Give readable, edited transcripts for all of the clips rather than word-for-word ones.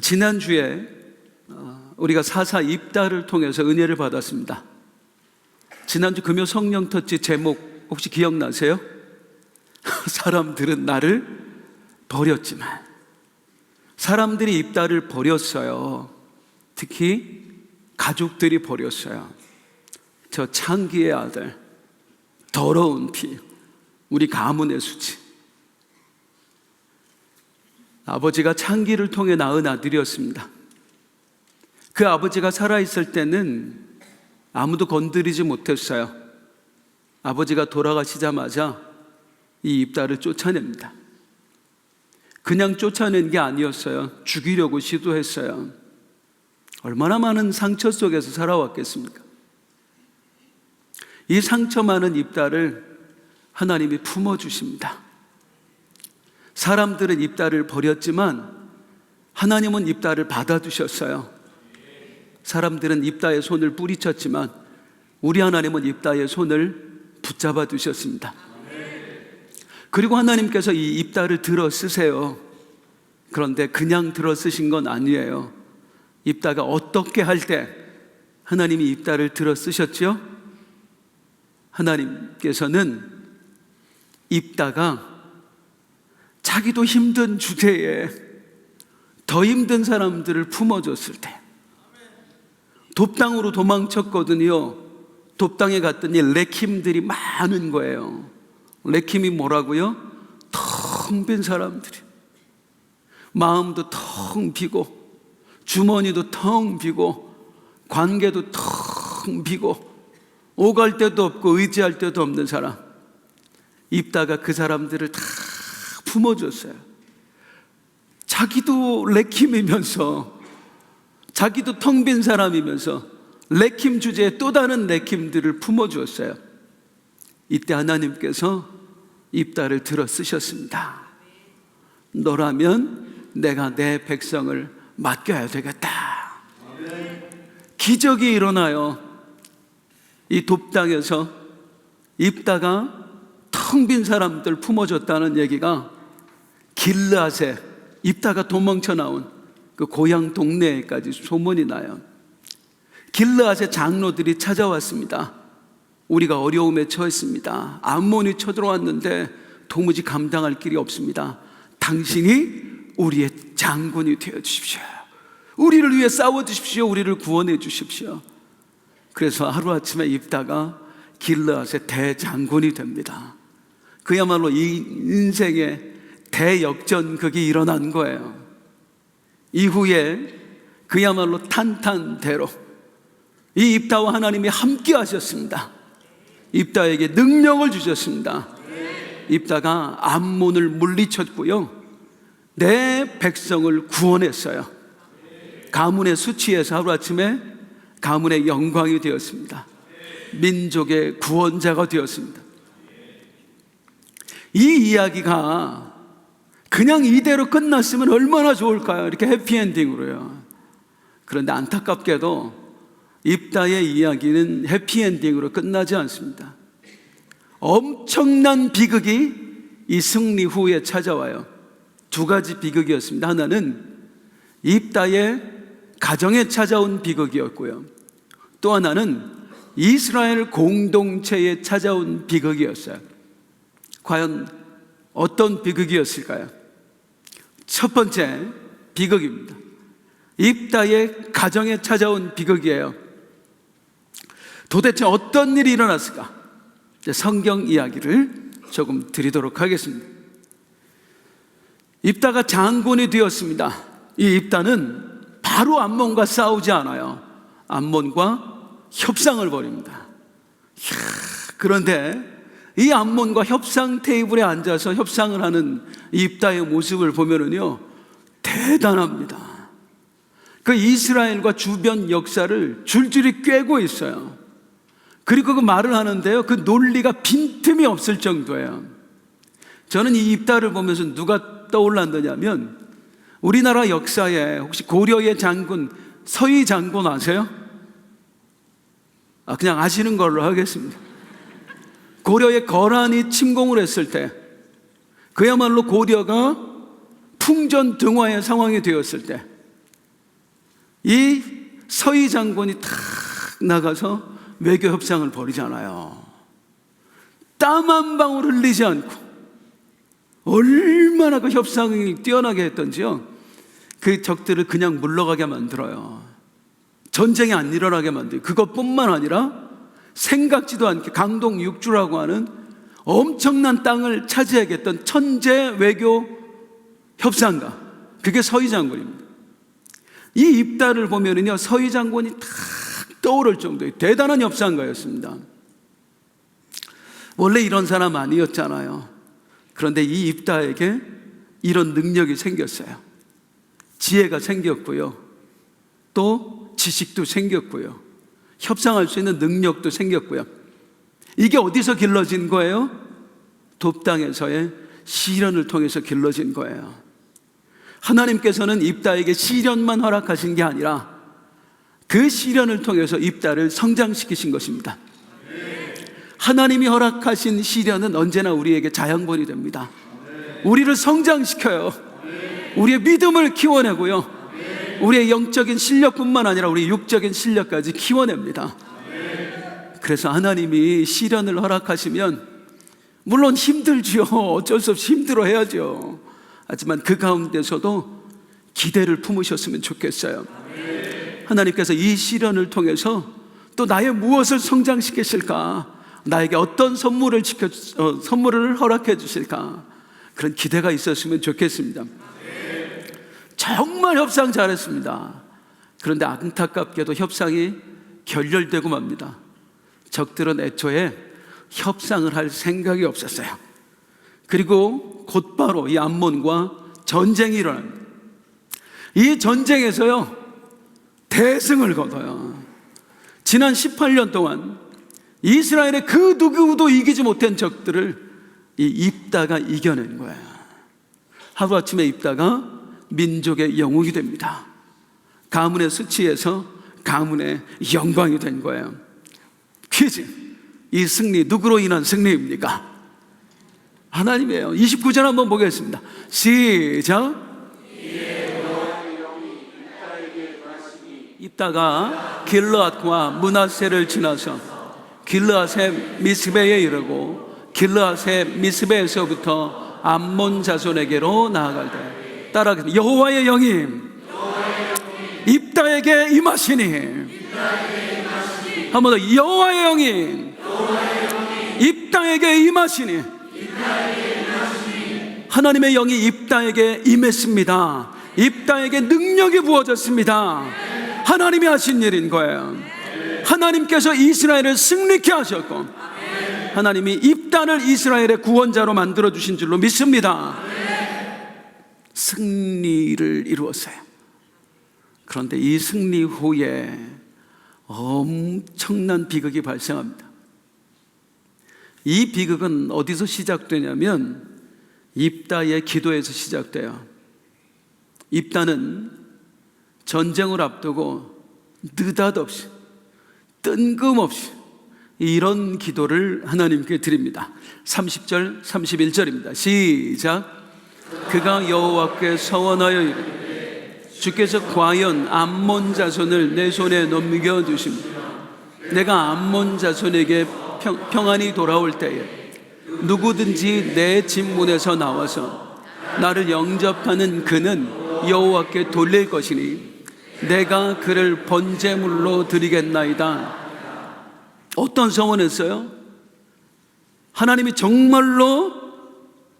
지난주에 우리가 4.4 입다를 통해서 은혜를 받았습니다. 지난주 금요 성령 터치 제목 혹시 기억나세요? 사람들은 나를 버렸지만, 사람들이 입다를 버렸어요. 특히 가족들이 버렸어요. 저 창기의 아들, 더러운 피, 우리 가문의 수치. 아버지가 창기를 통해 낳은 아들이었습니다. 그 아버지가 살아있을 때는 아무도 건드리지 못했어요. 아버지가 돌아가시자마자 이 입다를 쫓아냅니다. 그냥 쫓아낸 게 아니었어요. 죽이려고 시도했어요. 얼마나 많은 상처 속에서 살아왔겠습니까? 이 상처 많은 입다를 하나님이 품어주십니다. 사람들은 입다를 버렸지만 하나님은 입다를 받아주셨어요. 사람들은 입다의 손을 뿌리쳤지만 우리 하나님은 입다의 손을 붙잡아 두셨습니다. 그리고 하나님께서 이 입다를 들어 쓰세요. 그런데 그냥 들어 쓰신 건 아니에요. 입다가 어떻게 할 때 하나님이 입다를 들어 쓰셨죠? 하나님께서는 입다가 자기도 힘든 주제에 더 힘든 사람들을 품어줬을 때, 돕당으로 도망쳤거든요. 돕당에 갔더니 레킴들이 많은 거예요. 레킴이 뭐라고요? 텅 빈 사람들이, 마음도 텅 비고 주머니도 텅 비고 관계도 텅 비고 오갈 데도 없고 의지할 데도 없는 사람. 입다가 그 사람들을 다 품어줬어요. 자기도 레킴이면서, 자기도 텅 빈 사람이면서 레킴 주제에 또 다른 레킴들을 품어주었어요. 이때 하나님께서 입다를 들어 쓰셨습니다. 너라면 내가 내 백성을 맡겨야 되겠다. 기적이 일어나요. 이 돕당에서 입다가 텅 빈 사람들 품어줬다는 얘기가 길르앗에 입다가 도망쳐 나온 그 고향 동네에까지 소문이 나요. 길르앗의 장로들이 찾아왔습니다. 우리가 어려움에 처했습니다. 암몬이 쳐들어왔는데 도무지 감당할 길이 없습니다. 당신이 우리의 장군이 되어 주십시오. 우리를 위해 싸워 주십시오. 우리를 구원해 주십시오. 그래서 하루아침에 입다가 길르앗의 대장군이 됩니다. 그야말로 이 인생의 대역전극이 일어난 거예요. 이후에 그야말로 탄탄대로 이 입다와 하나님이 함께 하셨습니다. 입다에게 능력을 주셨습니다. 입다가 암몬을 물리쳤고요, 내 백성을 구원했어요. 가문의 수치에서 하루아침에 가문의 영광이 되었습니다. 민족의 구원자가 되었습니다. 이 이야기가 그냥 이대로 끝났으면 얼마나 좋을까요? 이렇게 해피엔딩으로요. 그런데 안타깝게도 입다의 이야기는 해피엔딩으로 끝나지 않습니다. 엄청난 비극이 이 승리 후에 찾아와요. 두 가지 비극이었습니다. 하나는 입다의 가정에 찾아온 비극이었고요, 또 하나는 이스라엘 공동체에 찾아온 비극이었어요. 과연 어떤 비극이었을까요? 첫 번째 비극입니다. 입다의 가정에 찾아온 비극이에요. 도대체 어떤 일이 일어났을까? 성경 이야기를 조금 드리도록 하겠습니다. 입다가 장군이 되었습니다. 이 입다는 바로 암몬과 싸우지 않아요. 암몬과 협상을 벌입니다. 그런데 이 암몬과 협상 테이블에 앉아서 협상을 하는 입다의 모습을 보면은요, 대단합니다. 그 이스라엘과 주변 역사를 줄줄이 꿰고 있어요. 그리고 그 말을 하는데요, 그 논리가 빈틈이 없을 정도예요. 저는 이 입다를 보면서 누가 떠올랐느냐면, 우리나라 역사에 혹시 고려의 장군 서희 장군 아세요? 그냥 아시는 걸로 하겠습니다. 고려의 거란이 침공을 했을 때, 그야말로 고려가 풍전등화의 상황이 되었을 때 이 서희 장군이 탁 나가서 외교 협상을 벌이잖아요. 땀 한 방울 흘리지 않고 얼마나 그 협상이 뛰어나게 했던지요. 그 적들을 그냥 물러가게 만들어요. 전쟁이 안 일어나게 만들어요. 그것뿐만 아니라 생각지도 않게 강동 6주라고 하는 엄청난 땅을 차지하겠던 천재 외교 협상가, 그게 서희 장군입니다. 이 입다를 보면은요, 서희 장군이 탁 떠오를 정도의 대단한 협상가였습니다. 원래 이런 사람 아니었잖아요. 그런데 이 입다에게 이런 능력이 생겼어요. 지혜가 생겼고요, 또 지식도 생겼고요, 협상할 수 있는 능력도 생겼고요. 이게 어디서 길러진 거예요? 돕당에서의 시련을 통해서 길러진 거예요. 하나님께서는 입다에게 시련만 허락하신 게 아니라 그 시련을 통해서 입다를 성장시키신 것입니다. 하나님이 허락하신 시련은 언제나 우리에게 자양분이 됩니다. 우리를 성장시켜요. 우리의 믿음을 키워내고요, 우리의 영적인 실력뿐만 아니라 우리 육적인 실력까지 키워냅니다. 그래서 하나님이 시련을 허락하시면 물론 힘들지요. 어쩔 수 없이 힘들어해야죠. 하지만 그 가운데서도 기대를 품으셨으면 좋겠어요. 하나님께서 이 시련을 통해서 또 나의 무엇을 성장시키실까, 나에게 어떤 선물을 허락해 주실까, 그런 기대가 있었으면 좋겠습니다. 정말 협상 잘했습니다. 그런데 안타깝게도 협상이 결렬되고 맙니다. 적들은 애초에 협상을 할 생각이 없었어요. 그리고 곧바로 이 암몬과 전쟁이 일어납니다. 이 전쟁에서요, 대승을 거둬요. 지난 18년 동안 이스라엘의 그 누구도 이기지 못한 적들을 이 입다가 이겨낸 거예요. 하루아침에 입다가 민족의 영웅이 됩니다. 가문의 수치에서 가문의 영광이 된 거예요. 퀴즈, 이 승리 누구로 인한 승리입니까? 하나님이에요. 29절 한번 보겠습니다. 시작. 입다가 길르앗과 므낫세를 지나서 길르앗의 미스베에 이르고 길르앗의 미스베에서부터 암몬 자손에게로 나아갈 때 따라하겠습니다. 여호와의 영이 입다에게 임하시니. 한 번 더. 여호와의 영이 입다에게 임하시니. 하나님의 영이 입다에게 임했습니다. 입다에게 능력이 부어졌습니다. 하나님이 하신 일인 거예요. 하나님께서 이스라엘을 승리케 하셨고 하나님이 입다를 이스라엘의 구원자로 만들어주신 줄로 믿습니다. 승리를 이루었어요. 그런데 이 승리 후에 엄청난 비극이 발생합니다. 이 비극은 어디서 시작되냐면 입다의 기도에서 시작돼요. 입다는 전쟁을 앞두고 느닷없이 뜬금없이 이런 기도를 하나님께 드립니다. 30절 31절입니다 시작. 그가 여호와께 서원하여 이르되 주께서 과연 암몬 자손을 내 손에 넘겨주십니다. 내가 암몬 자손에게 평안히 돌아올 때에 누구든지 내 집문에서 나와서 나를 영접하는 그는 여호와께 돌릴 것이니 내가 그를 번제물로 드리겠나이다. 어떤 서원했어요? 하나님이 정말로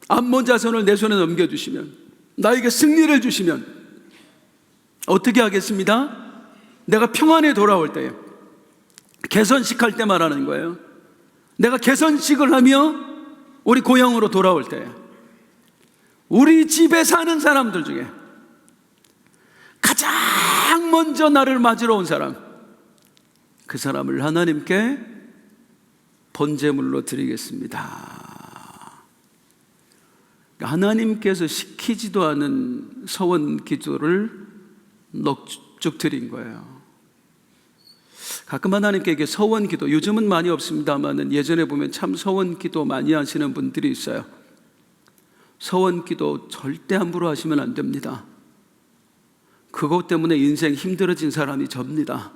암몬 자손을 내 손에 넘겨주시면, 나에게 승리를 주시면 어떻게 하겠습니다? 내가 평안에 돌아올 때에, 개선식 할 때 말하는 거예요. 내가 개선식을 하며 우리 고향으로 돌아올 때에 우리 집에 사는 사람들 중에 가장 먼저 나를 맞으러 온 사람, 그 사람을 하나님께 번제물로 드리겠습니다. 하나님께서 시키지도 않은 서원 기도를 넉죽 드린 거예요. 가끔 하나님께 서원 기도, 요즘은 많이 없습니다만 예전에 보면 참 서원 기도 많이 하시는 분들이 있어요. 서원 기도 절대 함부로 하시면 안 됩니다. 그것 때문에 인생 힘들어진 사람이 접니다.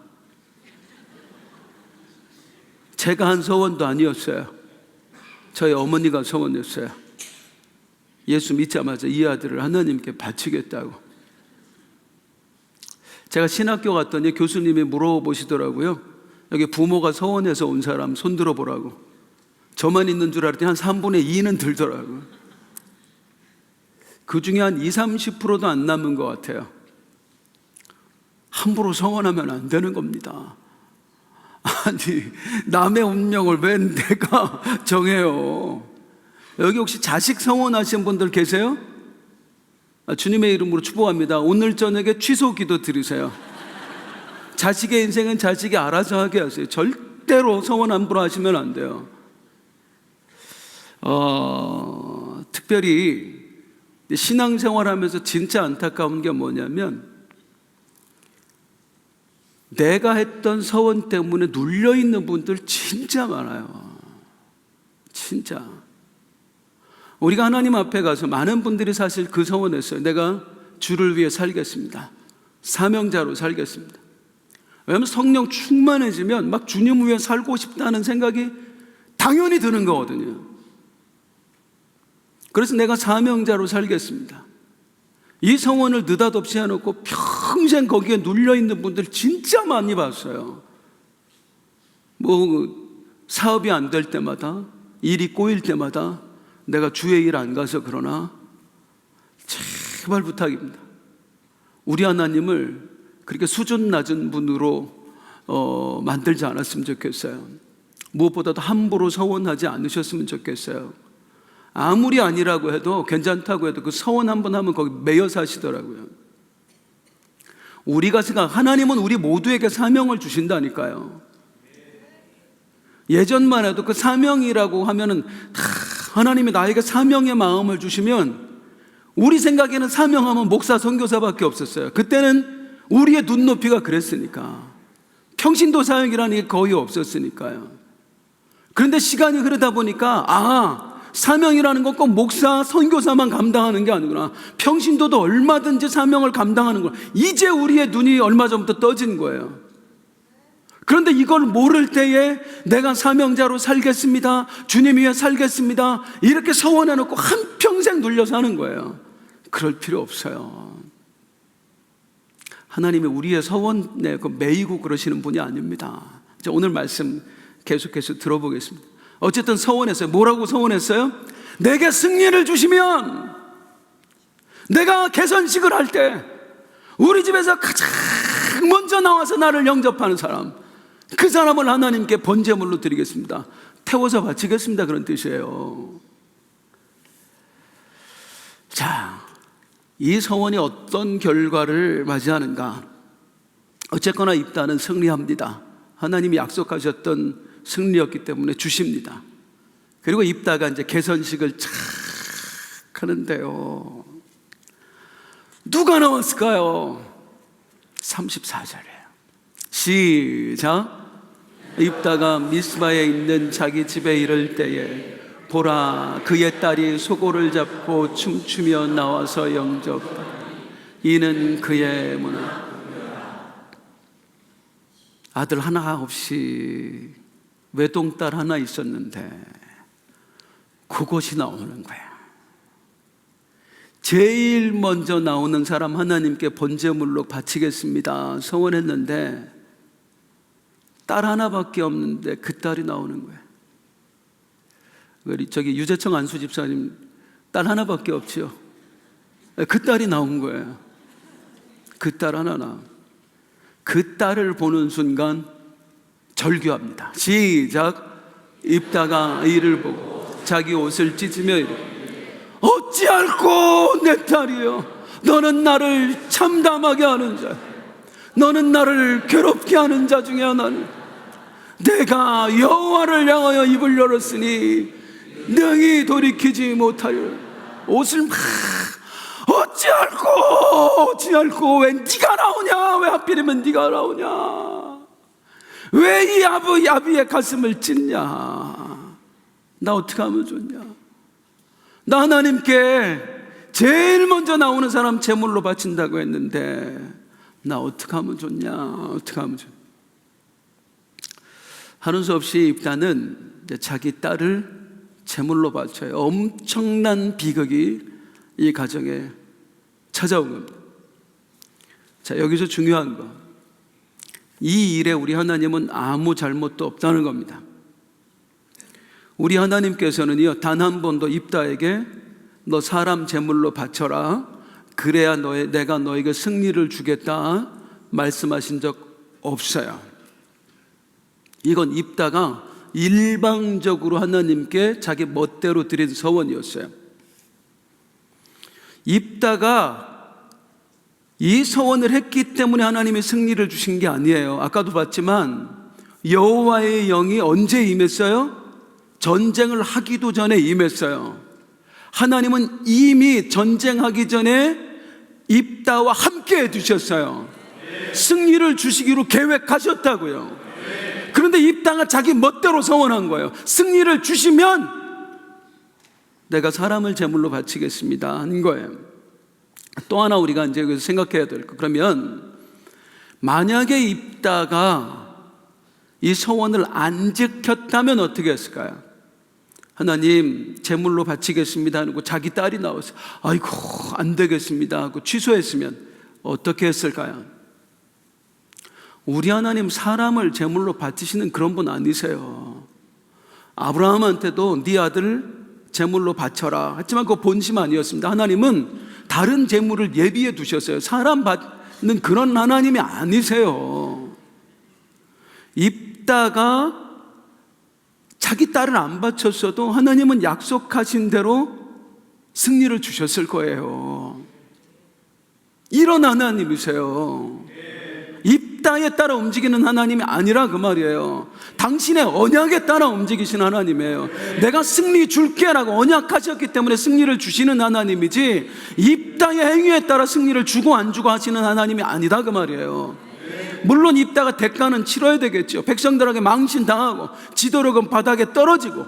제가 한 서원도 아니었어요. 저희 어머니가 서원했어요. 예수 믿자마자 이 아들을 하나님께 바치겠다고. 제가 신학교 갔더니 교수님이 물어보시더라고요. 여기 부모가 서원해서 온 사람 손 들어보라고. 저만 있는 줄 알았더니 한 3분의 2는 들더라고요. 그 중에 한 20, 30%도 안 남은 것 같아요. 함부로 서원하면 안 되는 겁니다. 아니, 남의 운명을 왜 내가 정해요? 여기 혹시 자식 서원하신 분들 계세요? 주님의 이름으로 축복합니다. 오늘 저녁에 취소 기도 드리세요. 자식의 인생은 자식이 알아서 하게 하세요. 절대로 서원 함부로 하시면 안 돼요. 특별히 신앙생활하면서 진짜 안타까운 게 뭐냐면, 내가 했던 서원 때문에 눌려있는 분들 진짜 많아요. 진짜. 우리가 하나님 앞에 가서 많은 분들이 사실 그 서원했어요. 내가 주를 위해 살겠습니다. 사명자로 살겠습니다. 왜냐하면 성령 충만해지면 막 주님 위해 살고 싶다는 생각이 당연히 드는 거거든요. 그래서 내가 사명자로 살겠습니다. 이 서원을 느닷없이 해놓고 평생 거기에 눌려있는 분들 진짜 많이 봤어요. 사업이 안 될 때마다, 일이 꼬일 때마다 내가 주의 일 안 가서 그러나 제발 부탁입니다. 우리 하나님을 그렇게 수준 낮은 분으로 만들지 않았으면 좋겠어요. 무엇보다도 함부로 서원하지 않으셨으면 좋겠어요. 아무리 아니라고 해도, 괜찮다고 해도 그 서원 한번 하면 거기 매여 사시더라고요. 우리가 하나님은 우리 모두에게 사명을 주신다니까요. 예전만 해도 그 사명이라고 하면은 다 하나님이 나에게 사명의 마음을 주시면, 우리 생각에는 사명하면 목사, 선교사밖에 없었어요. 그때는 우리의 눈높이가 그랬으니까. 평신도 사역이라는 게 거의 없었으니까요. 그런데 시간이 흐르다 보니까 사명이라는 건 꼭 목사, 선교사만 감당하는 게 아니구나. 평신도도 얼마든지 사명을 감당하는 거야. 이제 우리의 눈이 얼마 전부터 떠진 거예요. 그런데 이걸 모를 때에 내가 사명자로 살겠습니다, 주님 위해 살겠습니다, 이렇게 서원해놓고 한평생 눌려 사는 거예요. 그럴 필요 없어요. 하나님이 우리의 서원에 매이고 그러시는 분이 아닙니다. 자, 오늘 말씀 계속해서 들어보겠습니다. 어쨌든 서원했어요. 뭐라고 서원했어요? 내게 승리를 주시면, 내가 개선식을 할 때 우리 집에서 가장 먼저 나와서 나를 영접하는 사람, 그 사람을 하나님께 번제물로 드리겠습니다. 태워서 바치겠습니다. 그런 뜻이에요. 자, 이 서원이 어떤 결과를 맞이하는가? 어쨌거나 입다는 승리합니다. 하나님이 약속하셨던 승리였기 때문에 주십니다. 그리고 입다가 이제 개선식을 착 하는데요, 누가 나왔을까요? 34절이에요. 시작. 입다가 미스바에 있는 자기 집에 이를 때에 보라, 그의 딸이 소고를 잡고 춤추며 나와서 영접하니 이는 그의 문화. 아들 하나 없이 외동딸 하나 있었는데 그것이 나오는 거야. 제일 먼저 나오는 사람 하나님께 번제물로 바치겠습니다 서원했는데 딸 하나밖에 없는데 그 딸이 나오는 거야. 저기 유재청 안수 집사님 딸 하나밖에 없지요. 그 딸이 나온 거예요. 그 딸 하나. 그 딸을 보는 순간 절규합니다. 시작. 입다가 이를 보고 자기 옷을 찢으며 이르되 어찌할꼬 내 딸이여, 너는 나를 참담하게 하는 자, 너는 나를 괴롭게 하는 자 중에 하나는 내가 여호와를 향하여 입을 열었으니 능히 돌이키지 못하리라. 옷을 막 어찌할꼬 왜 네가 나오냐, 왜 하필이면 네가 나오냐, 왜 이 아비의 가슴을 찢냐, 나 어떻게 하면 좋냐, 나 하나님께 제일 먼저 나오는 사람 제물로 바친다고 했는데 나 어떻게 하면 좋냐, 어떻게 하면 좋냐. 하는 수 없이 입다는 자기 딸을 제물로 바쳐요. 엄청난 비극이 이 가정에 찾아온 겁니다. 자, 여기서 중요한 거, 이 일에 우리 하나님은 아무 잘못도 없다는 겁니다. 우리 하나님께서는요, 단 한 번도 입다에게 너 사람 제물로 바쳐라, 그래야 내가 너에게 승리를 주겠다 말씀하신 적 없어요. 이건 입다가 일방적으로 하나님께 자기 멋대로 드린 서원이었어요. 입다가 이 서원을 했기 때문에 하나님이 승리를 주신 게 아니에요. 아까도 봤지만 여호와의 영이 언제 임했어요? 전쟁을 하기도 전에 임했어요. 하나님은 이미 전쟁하기 전에 입다와 함께 해두셨어요. 승리를 주시기로 계획하셨다고요. 그런데 입다가 자기 멋대로 서원한 거예요. 승리를 주시면 내가 사람을 제물로 바치겠습니다 한 거예요. 또 하나 우리가 이제 여기서 생각해야 될 거, 그러면 만약에 입다가 이 서원을 안 지켰다면 어떻게 했을까요? 하나님 제물로 바치겠습니다 하고 자기 딸이 나와서 아이고 안 되겠습니다 하고 취소했으면 어떻게 했을까요? 우리 하나님 사람을 제물로 바치시는 그런 분 아니세요. 아브라함한테도 네 아들 제물로 바쳐라 했지만 그거 본심 아니었습니다. 하나님은 다른 제물을 예비해 두셨어요. 사람 받는 그런 하나님이 아니세요. 입다가 자기 딸을 안 바쳤어도 하나님은 약속하신 대로 승리를 주셨을 거예요. 이런 하나님이세요. 입다에 따라 움직이는 하나님이 아니라 그 말이에요. 당신의 언약에 따라 움직이신 하나님이에요. 내가 승리 줄게라고 언약하셨기 때문에 승리를 주시는 하나님이지 입다의 행위에 따라 승리를 주고 안 주고 하시는 하나님이 아니다 그 말이에요. 물론 입다가 대가는 치러야 되겠죠. 백성들에게 망신당하고 지도력은 바닥에 떨어지고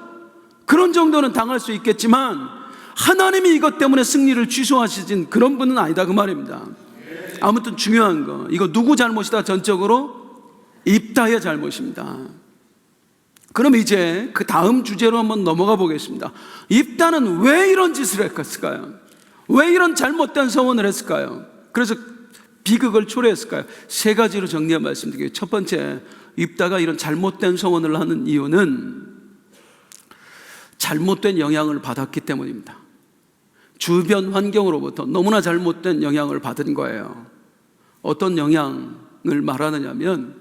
그런 정도는 당할 수 있겠지만 하나님이 이것 때문에 승리를 취소하시진 그런 분은 아니다 그 말입니다. 아무튼 중요한 거, 이거 누구 잘못이다? 전적으로 입다의 잘못입니다. 그럼 이제 그 다음 주제로 한번 넘어가 보겠습니다. 입다는 왜 이런 짓을 했을까요? 왜 이런 잘못된 서원을 했을까요? 그래서 비극을 초래했을까요? 세 가지로 정리해 말씀드릴게요. 첫 번째, 입다가 이런 잘못된 서원을 하는 이유는 잘못된 영향을 받았기 때문입니다. 주변 환경으로부터 너무나 잘못된 영향을 받은 거예요. 어떤 영향을 말하느냐면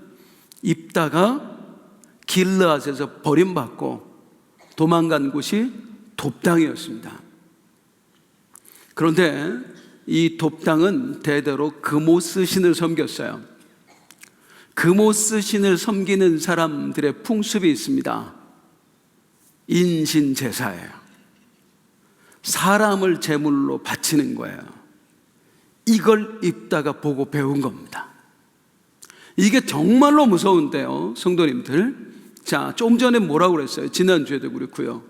입다가 길르앗에서 버림받고 도망간 곳이 돕당이었습니다. 그런데 이 돕당은 대대로 그모스 신을 섬겼어요. 그모스 신을 섬기는 사람들의 풍습이 있습니다. 인신제사예요. 사람을 제물로 바치는 거예요. 이걸 입다가 보고 배운 겁니다. 이게 정말로 무서운데요, 성도님들. 자, 좀 전에 뭐라고 그랬어요? 지난주에도 그렇고요.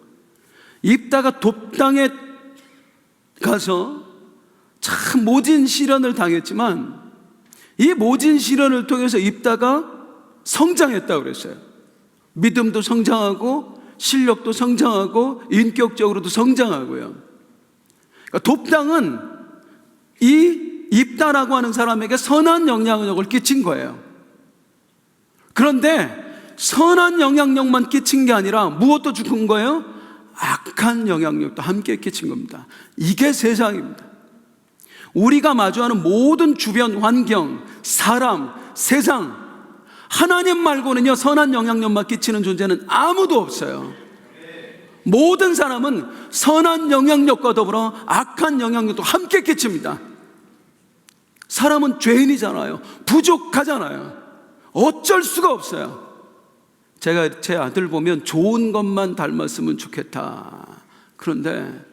입다가 돕당에 가서 참 모진 시련을 당했지만 이 모진 시련을 통해서 입다가 성장했다고 그랬어요. 믿음도 성장하고 실력도 성장하고 인격적으로도 성장하고요. 그러니까 돕당은 이 입다라고 하는 사람에게 선한 영향력을 끼친 거예요. 그런데 선한 영향력만 끼친 게 아니라 무엇도 준 거예요? 악한 영향력도 함께 끼친 겁니다. 이게 세상입니다. 우리가 마주하는 모든 주변 환경, 사람, 세상, 하나님 말고는요 선한 영향력만 끼치는 존재는 아무도 없어요. 모든 사람은 선한 영향력과 더불어 악한 영향력도 함께 끼칩니다. 사람은 죄인이잖아요. 부족하잖아요. 어쩔 수가 없어요. 제가 제 아들 보면 좋은 것만 닮았으면 좋겠다. 그런데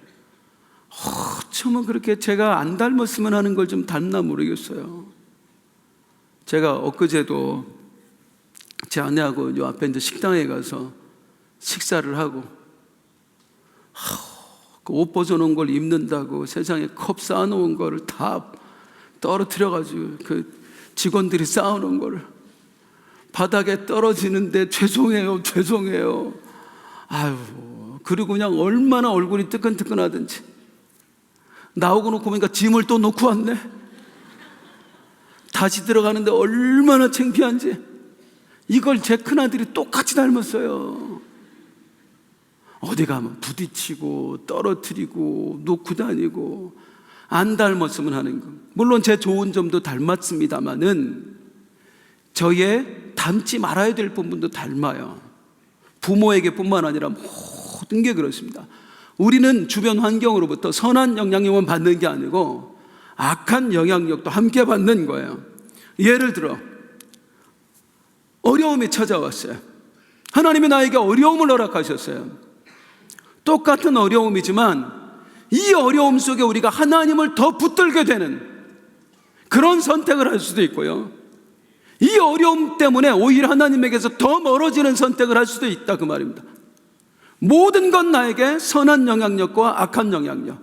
어쩌면 그렇게 제가 안 닮았으면 하는 걸 좀 닮나 모르겠어요. 제가 엊그제도 제 아내하고 요 앞에 이제 식당에 가서 식사를 하고 그 옷 벗어놓은 걸 입는다고 세상에 컵 쌓아놓은 거를 다 떨어뜨려가지고 그 직원들이 싸우는 걸 바닥에 떨어지는데 죄송해요, 죄송해요. 아유, 그리고 그냥 얼마나 얼굴이 뜨끈뜨끈하든지 나오고 놓고 보니까 짐을 또 놓고 왔네. 다시 들어가는데 얼마나 창피한지. 이걸 제 큰아들이 똑같이 닮았어요. 어디 가면 부딪히고 떨어뜨리고 놓고 다니고. 안 닮았으면 하는 거. 물론 제 좋은 점도 닮았습니다마는 저의 닮지 말아야 될 부분도 닮아요. 부모에게 뿐만 아니라 모든 게 그렇습니다. 우리는 주변 환경으로부터 선한 영향력만 받는 게 아니고 악한 영향력도 함께 받는 거예요. 예를 들어 어려움이 찾아왔어요. 하나님이 나에게 어려움을 허락하셨어요. 똑같은 어려움이지만 이 어려움 속에 우리가 하나님을 더 붙들게 되는 그런 선택을 할 수도 있고요, 이 어려움 때문에 오히려 하나님에게서 더 멀어지는 선택을 할 수도 있다, 그 말입니다. 모든 건 나에게 선한 영향력과 악한 영향력,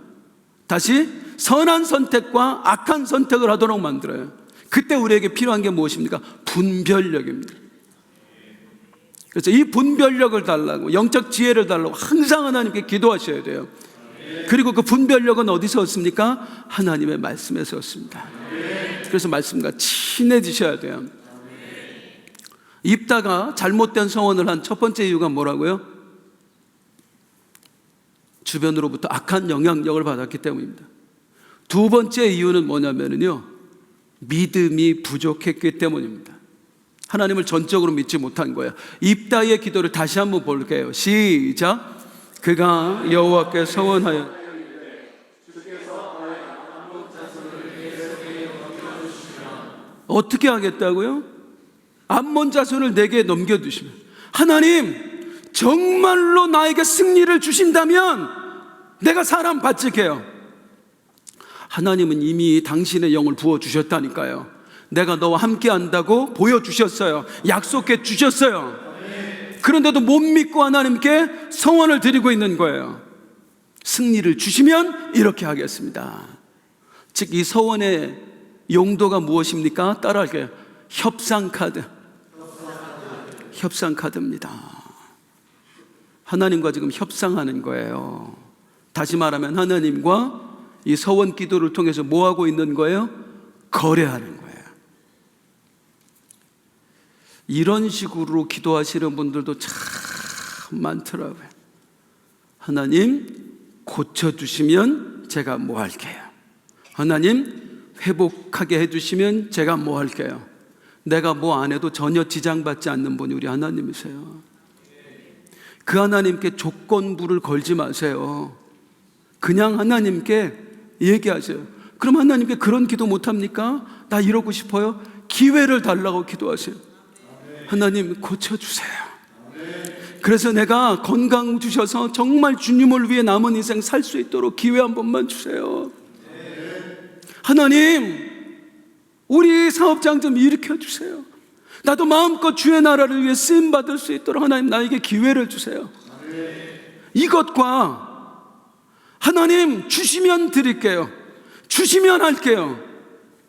다시 선한 선택과 악한 선택을 하도록 만들어요. 그때 우리에게 필요한 게 무엇입니까? 분별력입니다. 그래서 이 분별력을 달라고, 영적 지혜를 달라고 항상 하나님께 기도하셔야 돼요. 그리고 그 분별력은 어디서 얻습니까? 하나님의 말씀에서 얻습니다. 그래서 말씀과 친해지셔야 돼요. 입다가 잘못된 서원을 한 첫 번째 이유가 뭐라고요? 주변으로부터 악한 영향력을 받았기 때문입니다. 두 번째 이유는 뭐냐면요, 믿음이 부족했기 때문입니다. 하나님을 전적으로 믿지 못한 거예요. 입다의 기도를 다시 한번 볼게요. 시작. 그가 여호와께 서원하여 어떻게 하겠다고요? 암몬 자손을 내게 넘겨두시면, 하나님 정말로 나에게 승리를 주신다면 내가 사람 바칠게요. 하나님은 이미 당신의 영을 부어주셨다니까요. 내가 너와 함께 한다고 보여주셨어요. 약속해 주셨어요. 그런데도 못 믿고 하나님께 성원을 드리고 있는 거예요. 승리를 주시면 이렇게 하겠습니다. 즉 이 서원의 용도가 무엇입니까? 따라할게요. 협상카드. 협상카드입니다. 하나님과 지금 협상하는 거예요. 다시 말하면 하나님과 이 서원 기도를 통해서 뭐 하고 있는 거예요? 거래하는 거예요. 이런 식으로 기도하시는 분들도 참 많더라고요. 하나님 고쳐주시면 제가 뭐 할게요. 하나님 회복하게 해주시면 제가 뭐 할게요. 내가 뭐 안 해도 전혀 지장받지 않는 분이 우리 하나님이세요. 그 하나님께 조건부를 걸지 마세요. 그냥 하나님께 얘기하세요. 그럼 하나님께 그런 기도 못합니까? 나 이러고 싶어요. 기회를 달라고 기도하세요. 하나님 고쳐주세요. 그래서 내가 건강 주셔서 정말 주님을 위해 남은 인생 살 수 있도록 기회 한 번만 주세요. 하나님 우리 사업장 좀 일으켜 주세요. 나도 마음껏 주의 나라를 위해 쓰임받을 수 있도록 하나님 나에게 기회를 주세요. 이것과 하나님 주시면 드릴게요, 주시면 할게요,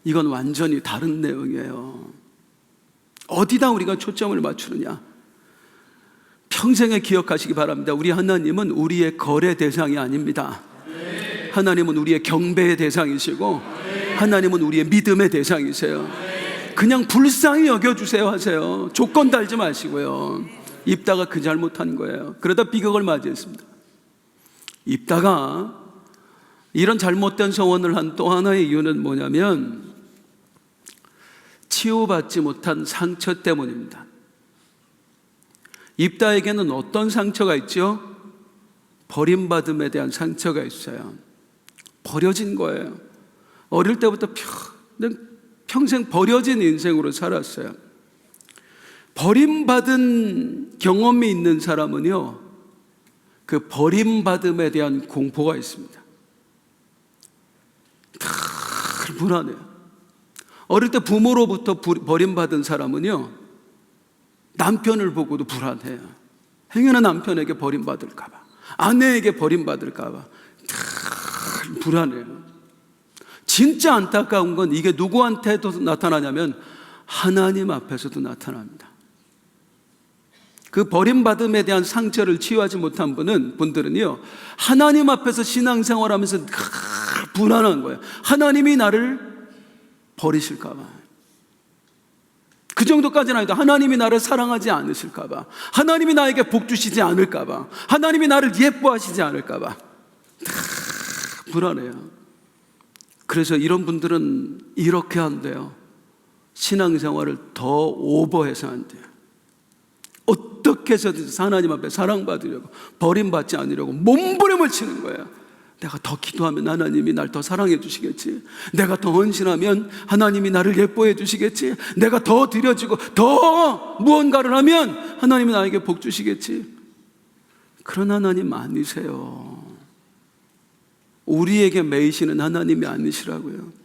이건 완전히 다른 내용이에요. 어디다 우리가 초점을 맞추느냐? 평생에 기억하시기 바랍니다. 우리 하나님은 우리의 거래 대상이 아닙니다. 하나님은 우리의 경배의 대상이시고 하나님은 우리의 믿음의 대상이세요. 그냥 불쌍히 여겨주세요 하세요. 조건 달지 마시고요. 입다가 그 잘못한 거예요. 그러다 비극을 맞이했습니다. 입다가 이런 잘못된 서원을 한 또 하나의 이유는 뭐냐면 치유받지 못한 상처 때문입니다. 입다에게는 어떤 상처가 있죠? 버림받음에 대한 상처가 있어요. 버려진 거예요. 어릴 때부터 평생 버려진 인생으로 살았어요. 버림받은 경험이 있는 사람은요, 그 버림받음에 대한 공포가 있습니다. 늘 불안해요. 어릴 때 부모로부터 버림받은 사람은요, 남편을 보고도 불안해요. 행여나 남편에게 버림받을까봐, 아내에게 버림받을까봐 늘 불안해요. 진짜 안타까운 건 이게 누구한테도 나타나냐면 하나님 앞에서도 나타납니다. 그 버림받음에 대한 상처를 치유하지 못한 분들은요, 하나님 앞에서 신앙생활하면서 불안한 거예요. 하나님이 나를 버리실까봐. 그 정도까지는 아니다. 하나님이 나를 사랑하지 않으실까봐, 하나님이 나에게 복 주시지 않을까봐, 하나님이 나를 예뻐하시지 않을까봐 불안해요. 그래서 이런 분들은 이렇게 한대요. 신앙생활을 더 오버해서 한대요. 어떻게 해서든 하나님 앞에 사랑받으려고, 버림받지 않으려고 몸부림을 치는 거예요. 내가 더 기도하면 하나님이 날 더 사랑해 주시겠지, 내가 더 헌신하면 하나님이 나를 예뻐해 주시겠지, 내가 더 드려지고 더 무언가를 하면 하나님이 나에게 복 주시겠지. 그런 하나님 아니세요. 우리에게 매이시는 하나님이 아니시라고요.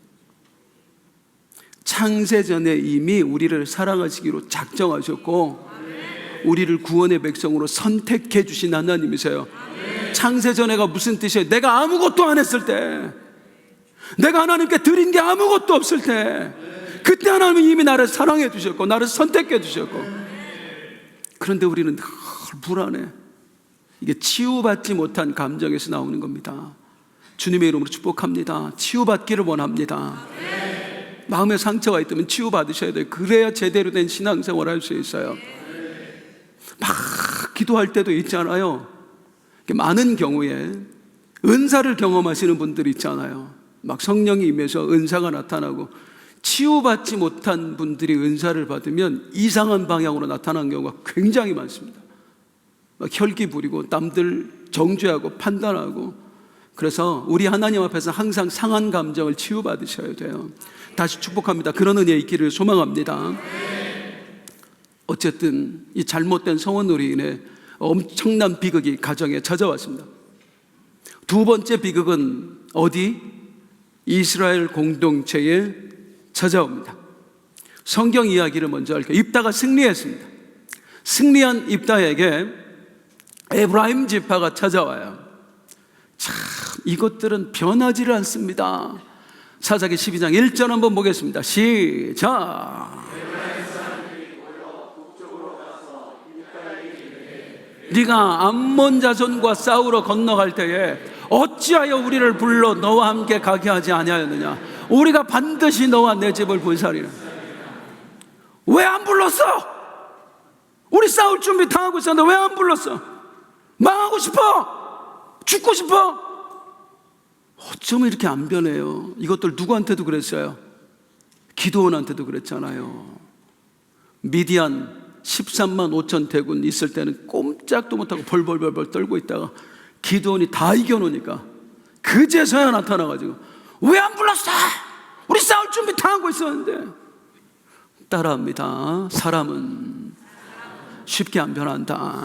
창세전에 이미 우리를 사랑하시기로 작정하셨고, 우리를 구원의 백성으로 선택해 주신 하나님이세요. 창세전에가 무슨 뜻이에요? 내가 아무것도 안 했을 때, 내가 하나님께 드린 게 아무것도 없을 때, 그때 하나님이 이미 나를 사랑해 주셨고 나를 선택해 주셨고. 그런데 우리는 늘 불안해. 이게 치유받지 못한 감정에서 나오는 겁니다. 주님의 이름으로 축복합니다. 치유받기를 원합니다. 마음에 상처가 있다면 치유받으셔야 돼요. 그래야 제대로 된 신앙생활을 할 수 있어요. 막 기도할 때도 있잖아요. 많은 경우에 은사를 경험하시는 분들이 있잖아요. 막 성령이 임해서 은사가 나타나고, 치유받지 못한 분들이 은사를 받으면 이상한 방향으로 나타나는 경우가 굉장히 많습니다. 막 혈기 부리고 남들 정죄하고 판단하고. 그래서 우리 하나님 앞에서 항상 상한 감정을 치유받으셔야 돼요. 다시 축복합니다. 그런 은혜 있기를 소망합니다. 어쨌든 이 잘못된 성원으로 인해 엄청난 비극이 가정에 찾아왔습니다. 두 번째 비극은 어디? 이스라엘 공동체에 찾아옵니다. 성경 이야기를 먼저 할게요. 입다가 승리했습니다. 승리한 입다에게 에브라임 지파가 찾아와요. 참, 이것들은 변하지를 않습니다. 사사기 12장 1절 한번 보겠습니다. 시작. 네가 암몬 자손과 싸우러 건너갈 때에 어찌하여 우리를 불러 너와 함께 가게 하지 아니하였느냐? 우리가 반드시 너와 내 집을 불사리라. 왜 안 불렀어? 우리 싸울 준비 다 하고 있었는데 왜 안 불렀어? 망하고 싶어? 죽고 싶어? 어쩌면 이렇게 안 변해요? 이것들 누구한테도 그랬어요. 기드온한테도 그랬잖아요. 미디안 13만 5천 대군 있을 때는 꼼짝도 못하고 벌벌벌벌 떨고 있다가 기드온이 다 이겨놓으니까 그제서야 나타나가지고 왜 안 불렀어? 우리 싸울 준비 다 하고 있었는데. 따라합니다. 사람은 쉽게 안 변한다.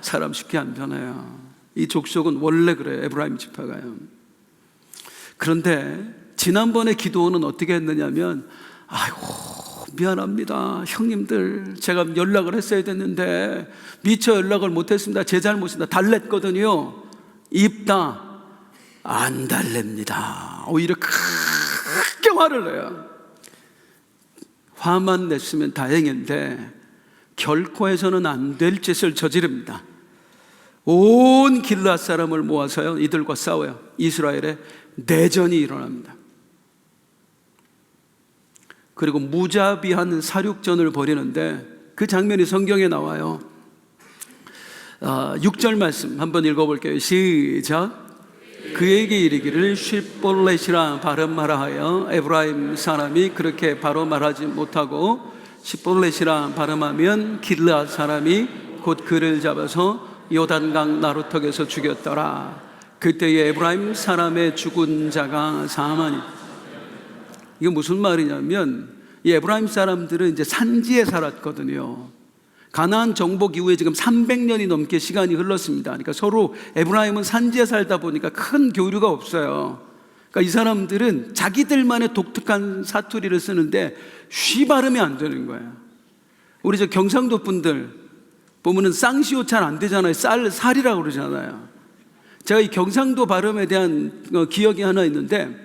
사람 쉽게 안 변해요. 이 족속은 원래 그래요. 에브라임 지파가요. 그런데 지난번에 기도원은 어떻게 했느냐면, 아이고 미안합니다 형님들, 제가 연락을 했어야 됐는데 미처 연락을 못했습니다. 제 잘못입니다. 달랬거든요. 입다 안 달랩니다. 오히려 크게 화를 내요. 화만 냈으면 다행인데 결코 해서는 안 될 짓을 저지릅니다. 온 길앗 사람을 모아서요, 이들과 싸워요. 이스라엘에 내전이 일어납니다. 그리고 무자비한 사륙전을 벌이는데 그 장면이 성경에 나와요. 6절 말씀 한번 읽어볼게요. 시작. 그에게 이르기를 십볼렛이라 발음하라 하여 에브라임 사람이 그렇게 바로 말하지 못하고 십볼렛이라 발음하면 길앗 사람이 곧 그를 잡아서 요단강 나루턱에서 죽였더라. 그때의 에브라임 사람의 죽은 자가 4만이. 이게 무슨 말이냐면, 이 에브라임 사람들은 이제 산지에 살았거든요. 가나안 정복 이후에 지금 300년이 넘게 시간이 흘렀습니다. 그러니까 서로 에브라임은 산지에 살다 보니까 큰 교류가 없어요. 그러니까 이 사람들은 자기들만의 독특한 사투리를 쓰는데 쉬 발음이 안 되는 거예요. 우리 저 경상도 분들 보면은 쌍시오 잘 안 되잖아요. 살이라고 그러잖아요. 제가 이 경상도 발음에 대한 기억이 하나 있는데,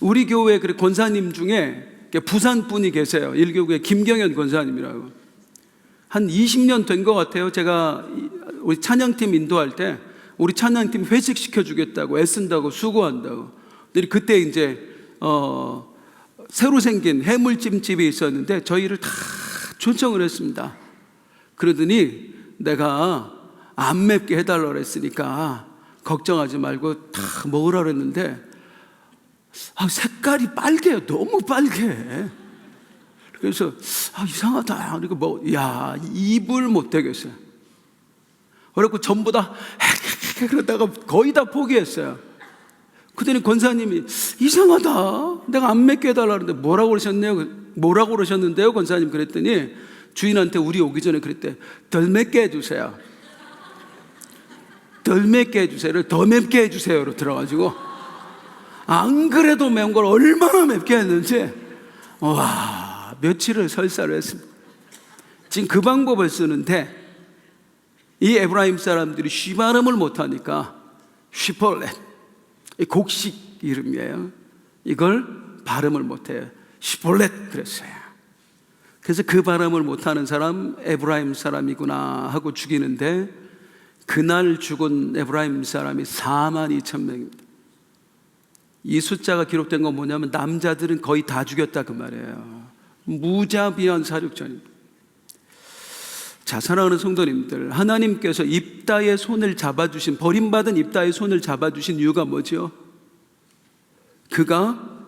우리 교회 권사님 중에 부산 분이 계세요. 일교구의 김경현 권사님이라고. 한 20년 된 것 같아요. 제가 우리 찬양팀 인도할 때 우리 찬양팀 회식 시켜주겠다고 애쓴다고 수고한다고. 그때 이제 새로 생긴 해물찜집이 있었는데 저희를 다 초청을 했습니다. 그러더니 내가 안 맵게 해달라고 했으니까 걱정하지 말고 다 먹으라 그랬는데 색깔이 빨개요. 너무 빨개. 그래서 이상하다. 그리고 입을 못 대겠어요. 그래갖고 전부 다 그러다가 거의 다 포기했어요. 그랬더니 권사님이 이상하다. 내가 안 맵게 해달라는데 뭐라고 그러셨는데요 권사님. 그랬더니 주인한테 우리 오기 전에 그랬대. 덜 맵게 해주세요. 덜 맵게 해주세요. 더 맵게 해주세요로 들어가지고 안 그래도 매운 걸 얼마나 맵게 했는지 며칠을 설사를 했습니다. 지금 그 방법을 쓰는데 이 에브라임 사람들이 쉬 발음을 못하니까 쉬폴렛, 곡식 이름이에요. 이걸 발음을 못해요. 쉬폴렛 그랬어요. 그래서 그 발음을 못하는 사람 에브라임 사람이구나 하고 죽이는데 그날 죽은 에브라임 사람이 42,000명입니다. 이 숫자가 기록된 건 뭐냐면 남자들은 거의 다 죽였다 그 말이에요. 무자비한 사륙전입니다. 자, 사랑하는 성도님들, 하나님께서 입다의 손을 잡아주신, 버림받은 입다의 손을 잡아주신 이유가 뭐죠? 그가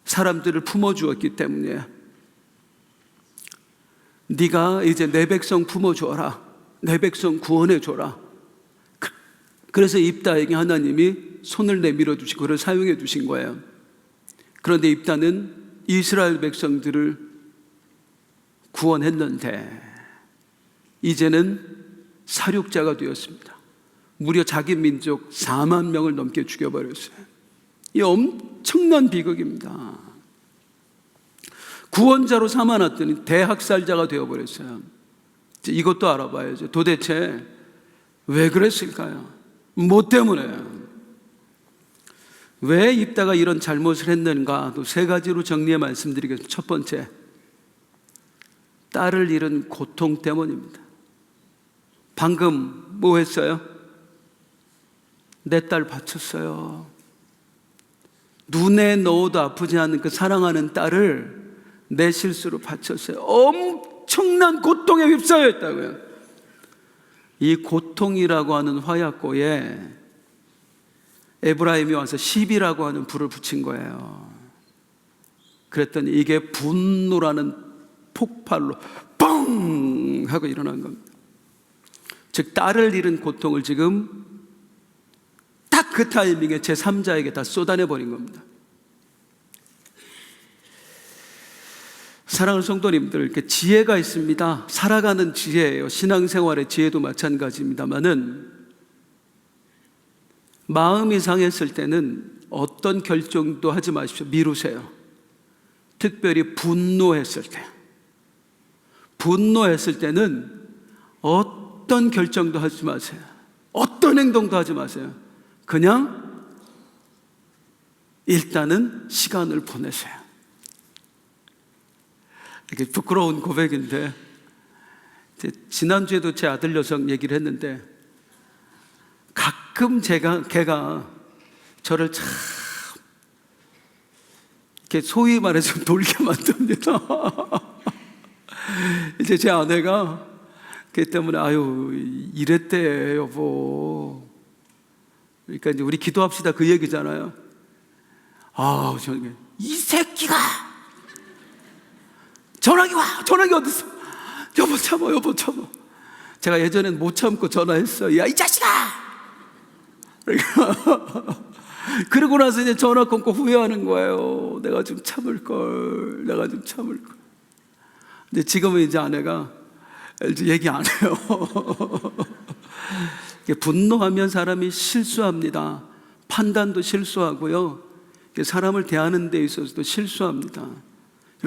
사람들을 품어주었기 때문이에요. 네가 이제 내 백성 품어줘라, 내 백성 구원해줘라. 그래서 입다에게 하나님이 손을 내밀어 주시고 그를 사용해 주신 거예요. 그런데 입다는 이스라엘 백성들을 구원했는데 이제는 사륙자가 되었습니다. 무려 자기 민족 4만 명을 넘게 죽여버렸어요. 이 엄청난 비극입니다. 구원자로 삼아놨더니 대학살자가 되어버렸어요. 이것도 알아봐야죠. 도대체 왜 그랬을까요? 뭐 때문에? 왜 입다가 이런 잘못을 했는가? 또 세 가지로 정리해 말씀드리겠습니다. 첫 번째, 딸을 잃은 고통 때문입니다. 방금 뭐 했어요? 내 딸 바쳤어요. 눈에 넣어도 아프지 않는 그 사랑하는 딸을 내 실수로 바쳤어요. 엄청난 고통에 휩싸여 있다고요. 이 고통이라고 하는 화약고에 에브라임이 와서 시비라고 하는 불을 붙인 거예요. 그랬더니 이게 분노라는 폭발로 뻥 하고 일어난 겁니다. 즉 딸을 잃은 고통을 지금 딱 그 타이밍에 제3자에게 다 쏟아내버린 겁니다. 사랑하는 성도님들, 이렇게 지혜가 있습니다. 살아가는 지혜예요. 신앙생활의 지혜도 마찬가지입니다만은 마음이 상했을 때는 어떤 결정도 하지 마십시오. 미루세요. 특별히 분노했을 때. 분노했을 때는 어떤 결정도 하지 마세요. 어떤 행동도 하지 마세요. 그냥 일단은 시간을 보내세요. 이게 부끄러운 고백인데 지난주에도 제 아들 녀석 얘기를 했는데 가끔 걔가 저를 참 이렇게 소위 말해서 놀게 만듭니다. 이제 제 아내가 걔 때문에 이랬대 여보. 그러니까 이제 우리 기도합시다 그 얘기잖아요. 이 새끼가 전화기 어딨어? 여보 참어. 제가 예전엔 못 참고 전화했어요. 야 이 자식아! 그러고 나서 이제 전화 끊고 후회하는 거예요. 내가 좀 참을걸. 근데 지금은 이제 아내가 이제 얘기 안 해요. 분노하면 사람이 실수합니다. 판단도 실수하고요. 사람을 대하는 데 있어서도 실수합니다.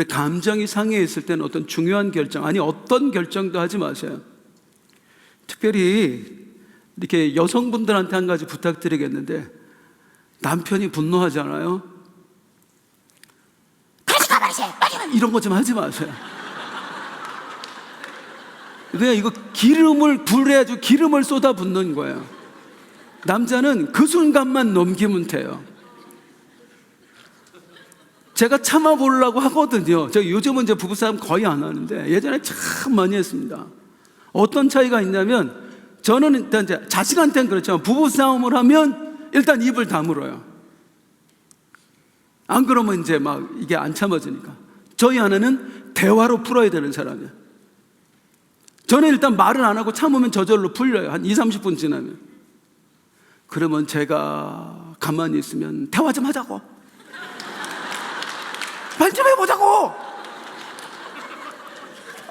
감정이 상해 있을 때는 어떤 중요한 결정, 어떤 결정도 하지 마세요. 특별히 이렇게 여성분들한테 한 가지 부탁드리겠는데 남편이 분노하잖아요. 이런 거 좀 하지 마세요. 그냥 이거 불에 아주 기름을 쏟아붓는 거예요. 남자는 그 순간만 넘기면 돼요. 제가 참아보려고 하거든요. 저 요즘은 이제 부부싸움 거의 안 하는데 예전에 참 많이 했습니다. 어떤 차이가 있냐면 저는 일단 이제 자식한테는 그렇지만 부부싸움을 하면 일단 입을 다물어요. 안 그러면 이제 막 이게 안 참아지니까. 저희 아내는 대화로 풀어야 되는 사람이에요. 저는 일단 말을 안 하고 참으면 저절로 풀려요. 한 2, 30분 지나면. 그러면 제가 가만히 있으면 대화 좀 하자고. 말 좀 해보자고.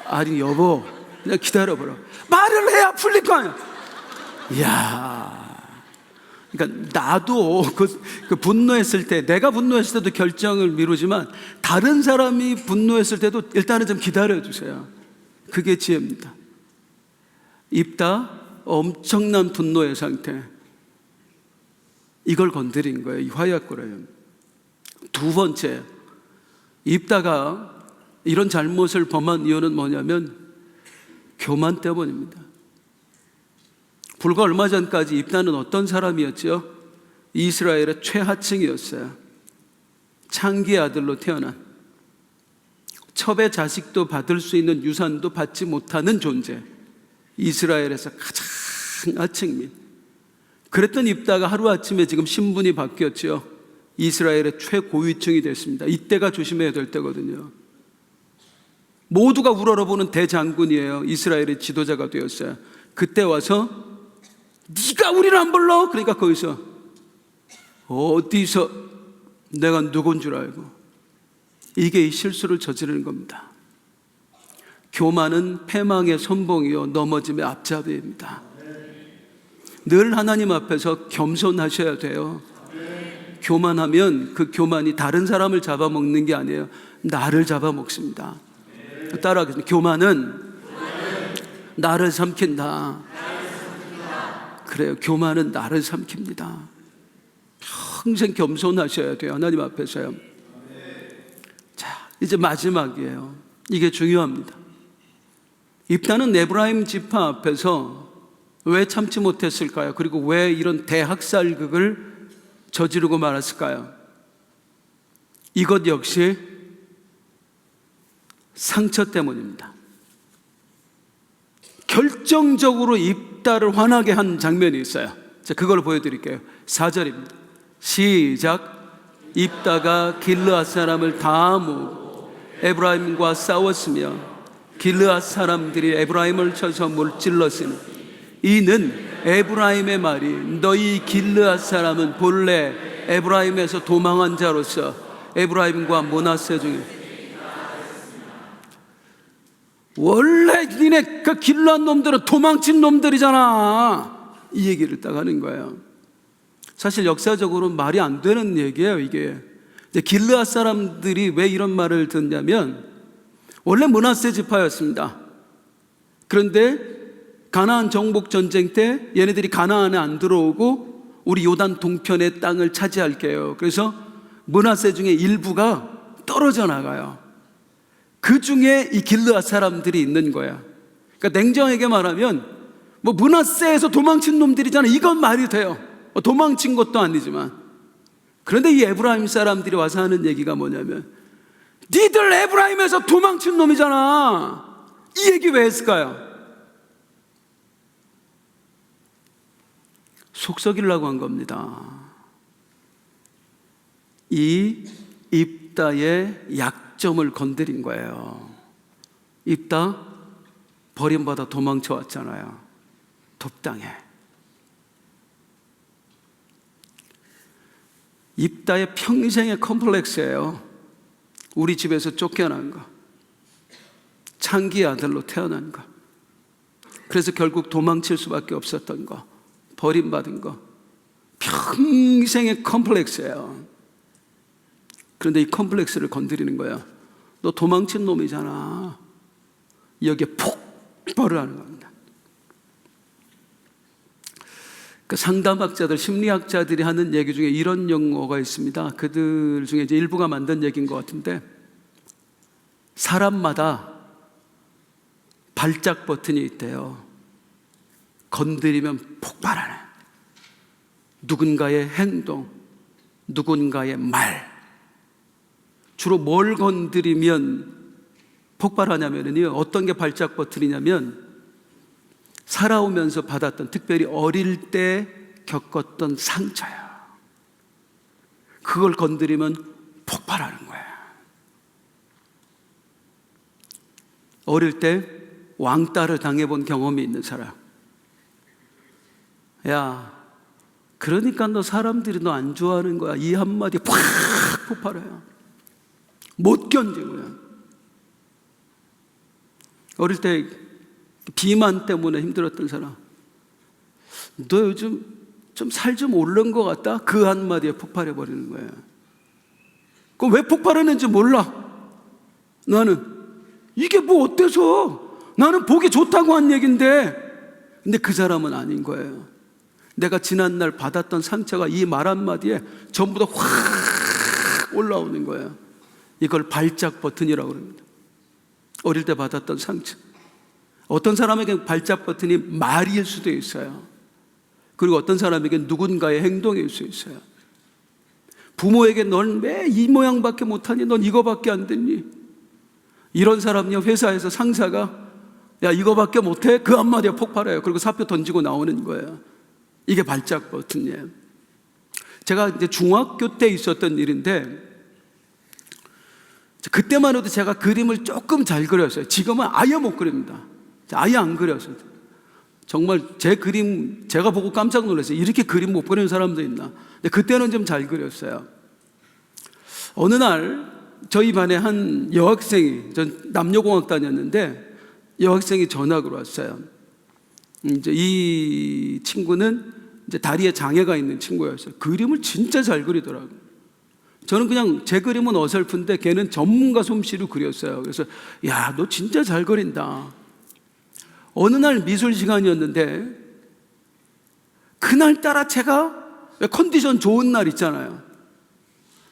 아니 여보, 그냥 기다려보라. 말을 해야 풀릴 거 아니야. 이야. 그러니까 나도 그 분노했을 때, 내가 분노했을 때도 결정을 미루지만 다른 사람이 분노했을 때도 일단은 좀 기다려주세요. 그게 지혜입니다. 입다, 엄청난 분노의 상태. 이걸 건드린 거예요. 이 화약고래요. 두 번째, 입다가 이런 잘못을 범한 이유는 뭐냐면 교만 때문입니다. 불과 얼마 전까지 입다는 어떤 사람이었죠? 이스라엘의 최하층이었어요. 창기의 아들로 태어난, 첩의 자식도 받을 수 있는 유산도 받지 못하는 존재, 이스라엘에서 가장 하층민. 그랬던 입다가 하루아침에 지금 신분이 바뀌었죠. 이스라엘의 최고위층이 됐습니다. 이때가 조심해야 될 때거든요. 모두가 우러러보는 대장군이에요. 이스라엘의 지도자가 되었어요. 그때 와서 네가 우리를 안 불러? 그러니까 거기서 어디서 내가 누군 줄 알고. 이게 이 실수를 저지르는 겁니다. 교만은 패망의 선봉이요 넘어짐의 앞잡이입니다. 늘 하나님 앞에서 겸손하셔야 돼요. 교만하면 그 교만이 다른 사람을 잡아먹는 게 아니에요. 나를 잡아먹습니다. 따라하겠습니다. 교만은 나를 삼킨다. 그래요. 교만은 나를 삼킵니다. 평생 겸손하셔야 돼요. 하나님 앞에서요. 자, 이제 마지막이에요. 이게 중요합니다. 입다는 에브라임 지파 앞에서 왜 참지 못했을까요? 그리고 왜 이런 대학살극을 저지르고 말았을까요? 이것 역시 상처 때문입니다. 결정적으로 입다를 화나게 한 장면이 있어요. 자, 그걸 보여드릴게요. 4절입니다. 시작. 입다가 길르앗 사람을 다 모으고 에브라임과 싸웠으며 길르앗 사람들이 에브라임을 쳐서 물질렀으니 이는 에브라임의 말이 너희 길르앗 사람은 본래 에브라임에서 도망한 자로서 에브라임과 므낫세 중에 원래 니네 그 길르앗 놈들은 도망친 놈들이잖아. 이 얘기를 딱 하는 거예요. 사실 역사적으로 말이 안 되는 얘기예요. 이게 길르앗 사람들이 왜 이런 말을 듣냐면 원래 므낫세 지파였습니다. 그런데 가나안 정복 전쟁 때 얘네들이 가나안에 안 들어오고 우리 요단 동편의 땅을 차지할게요. 그래서 므낫세 중에 일부가 떨어져 나가요. 그 중에 이 길르앗 사람들이 있는 거야. 그러니까 냉정하게 말하면 뭐 므낫세에서 도망친 놈들이잖아. 이건 말이 돼요. 도망친 것도 아니지만. 그런데 이 에브라임 사람들이 와서 하는 얘기가 뭐냐면 니들 에브라임에서 도망친 놈이잖아. 이 얘기 왜 했을까요? 속썩이려고 한 겁니다. 이 입다의 약점을 건드린 거예요. 입다 버림받아 도망쳐 왔잖아요. 돕당해. 입다의 평생의 컴플렉스예요. 우리 집에서 쫓겨난 거, 창기의 아들로 태어난 거, 그래서 결국 도망칠 수밖에 없었던 거, 버림받은 거, 평생의 컴플렉스예요. 그런데 이 컴플렉스를 건드리는 거야. 너 도망친 놈이잖아. 여기에 폭발을 하는 겁니다. 그 상담학자들, 심리학자들이 하는 얘기 중에 이런 용어가 있습니다. 그들 중에 이제 일부가 만든 얘기인 것 같은데 사람마다 발작 버튼이 있대요. 건드리면 폭발하는 누군가의 행동, 누군가의 말. 주로 뭘 건드리면 폭발하냐면요, 어떤 게 발작 버튼이냐면 살아오면서 받았던, 특별히 어릴 때 겪었던 상처야. 그걸 건드리면 폭발하는 거야. 어릴 때 왕따를 당해본 경험이 있는 사람, 야, 그러니까 너 사람들이 너 안 좋아하는 거야, 이 한마디에 팍 폭발해요. 못 견디고요. 어릴 때 비만 때문에 힘들었던 사람, 너 요즘 좀 살 좀 오른 것 같다? 그 한마디에 폭발해 버리는 거예요. 그럼 왜 폭발하는지 몰라. 나는 이게 뭐 어때서, 나는 보기 좋다고 한 얘긴데. 근데 그 사람은 아닌 거예요. 내가 지난날 받았던 상처가 이 말 한마디에 전부 다 확 올라오는 거예요. 이걸 발작 버튼이라고 합니다. 어릴 때 받았던 상처. 어떤 사람에게는 발작 버튼이 말일 수도 있어요. 그리고 어떤 사람에게는 누군가의 행동일 수 있어요. 부모에게 넌 왜 이 모양밖에 못하니? 넌 이거밖에 안 됐니? 이런 사람이 회사에서 상사가 야, 이거밖에 못해? 그 한마디에 폭발해요. 그리고 사표 던지고 나오는 거예요. 이게 발작 버튼이에요. 제가 이제 중학교 때 있었던 일인데, 그때만 해도 제가 그림을 조금 잘 그렸어요. 지금은 아예 못 그립니다. 아예 안 그렸어요. 정말 제 그림 제가 보고 깜짝 놀랐어요. 이렇게 그림 못 그리는 사람도 있나. 근데 그때는 좀 잘 그렸어요. 어느 날 저희 반에 한 여학생이, 전 남녀공학 다녔는데 여학생이 전학으로 왔어요. 이제 이 친구는 이제 다리에 장애가 있는 친구였어요. 그림을 진짜 잘 그리더라고요. 저는 그냥 제 그림은 어설픈데 걔는 전문가 솜씨로 그렸어요. 그래서 야, 너 진짜 잘 그린다. 어느 날 미술 시간이었는데 그날따라 제가 컨디션 좋은 날 있잖아요.